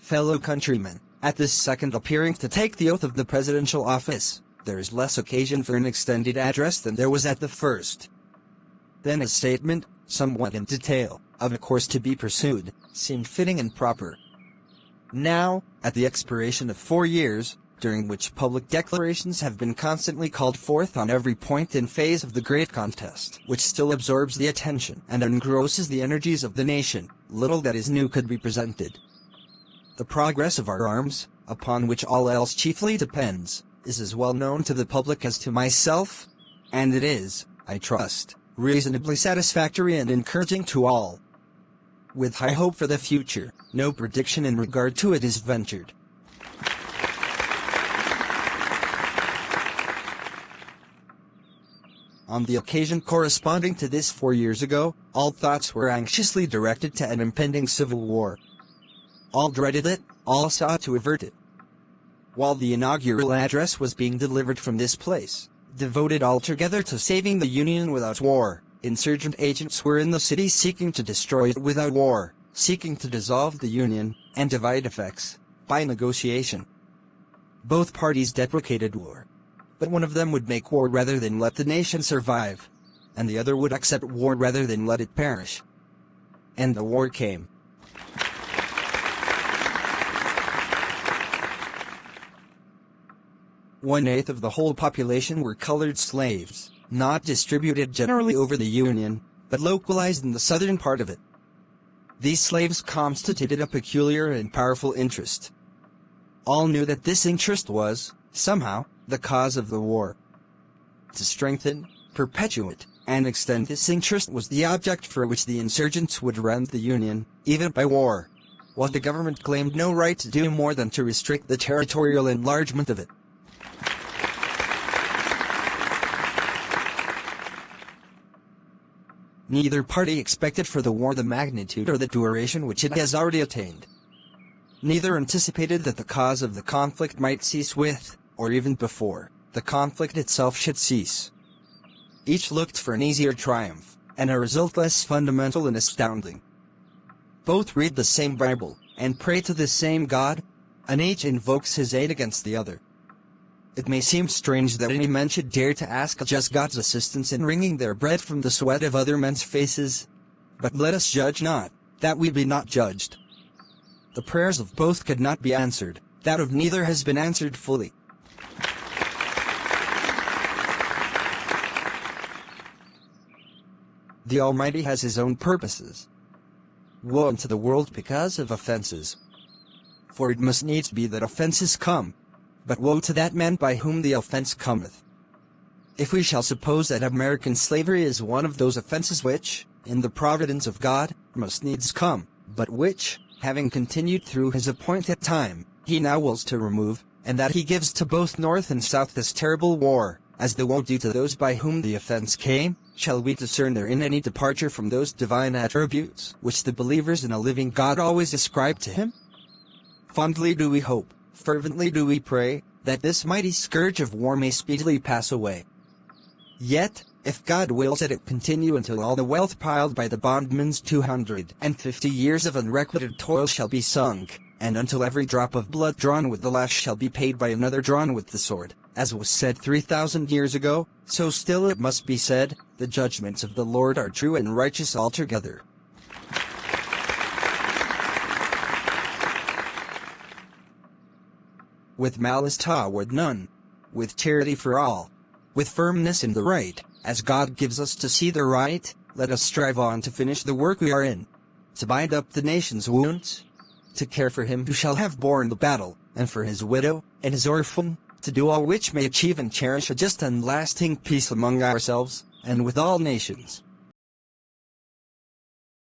Fellow countrymen, at this second appearing to take the oath of the presidential office, there is less occasion for an extended address than there was at the first. Then a statement, somewhat in detail, of a course to be pursued, seemed fitting and proper. Now, at the expiration of 4 years, during which public declarations have been constantly called forth on every point and phase of the great contest, which still absorbs the attention and engrosses the energies of the nation, little that is new could be presented. The progress of our arms, upon which all else chiefly depends, is as well known to the public as to myself, and it is, I trust, reasonably satisfactory and encouraging to all. With high hope for the future, no prediction in regard to it is ventured. On the occasion corresponding to this 4 years ago, all thoughts were anxiously directed to an impending civil war. All dreaded it, all sought to avert it. While the inaugural address was being delivered from this place, devoted altogether to saving the Union without war, insurgent agents were in the city seeking to destroy it without war, seeking to dissolve the Union, and divide effects, by negotiation. Both parties deprecated war. But one of them would make war rather than let the nation survive, and the other would accept war rather than let it perish. And the war came. One-eighth of the whole population were colored slaves, not distributed generally over the Union, but localized in the southern part of it. These slaves constituted a peculiar and powerful interest. All knew that this interest was, somehow, the cause of the war. To strengthen, perpetuate, and extend this interest was the object for which the insurgents would rend the Union, even by war, while the government claimed no right to do more than to restrict the territorial enlargement of it. Neither party expected for the war the magnitude or the duration which it has already attained. Neither anticipated that the cause of the conflict might cease with, or even before, the conflict itself should cease. Each looked for an easier triumph, and a result less fundamental and astounding. Both read the same Bible, and pray to the same God, and each invokes his aid against the other. It may seem strange that any men should dare to ask just God's assistance in wringing their bread from the sweat of other men's faces. But let us judge not, that we be not judged. The prayers of both could not be answered, that of neither has been answered fully. The Almighty has his own purposes. Woe unto the world because of offenses. For it must needs be that offenses come, but woe to that man by whom the offense cometh. If we shall suppose that American slavery is one of those offenses which, in the providence of God, must needs come, but which, having continued through his appointed time, he now wills to remove, and that he gives to both North and South this terrible war, as the woe due to those by whom the offense came, shall we discern therein any departure from those divine attributes which the believers in a living God always ascribe to him? Fondly do we hope, fervently do we pray, that this mighty scourge of war may speedily pass away. Yet, if God wills that it continue until all the wealth piled by the bondman's 250 years of unrequited toil shall be sunk, and until every drop of blood drawn with the lash shall be paid by another drawn with the sword, as was said 3,000 years ago, so still it must be said, the judgments of the Lord are true and righteous altogether. With malice toward none, with charity for all, with firmness in the right, as God gives us to see the right, let us strive on to finish the work we are in, to bind up the nation's wounds, to care for him who shall have borne the battle, and for his widow, and his orphan, to do all which may achieve and cherish a just and lasting peace among ourselves, and with all nations.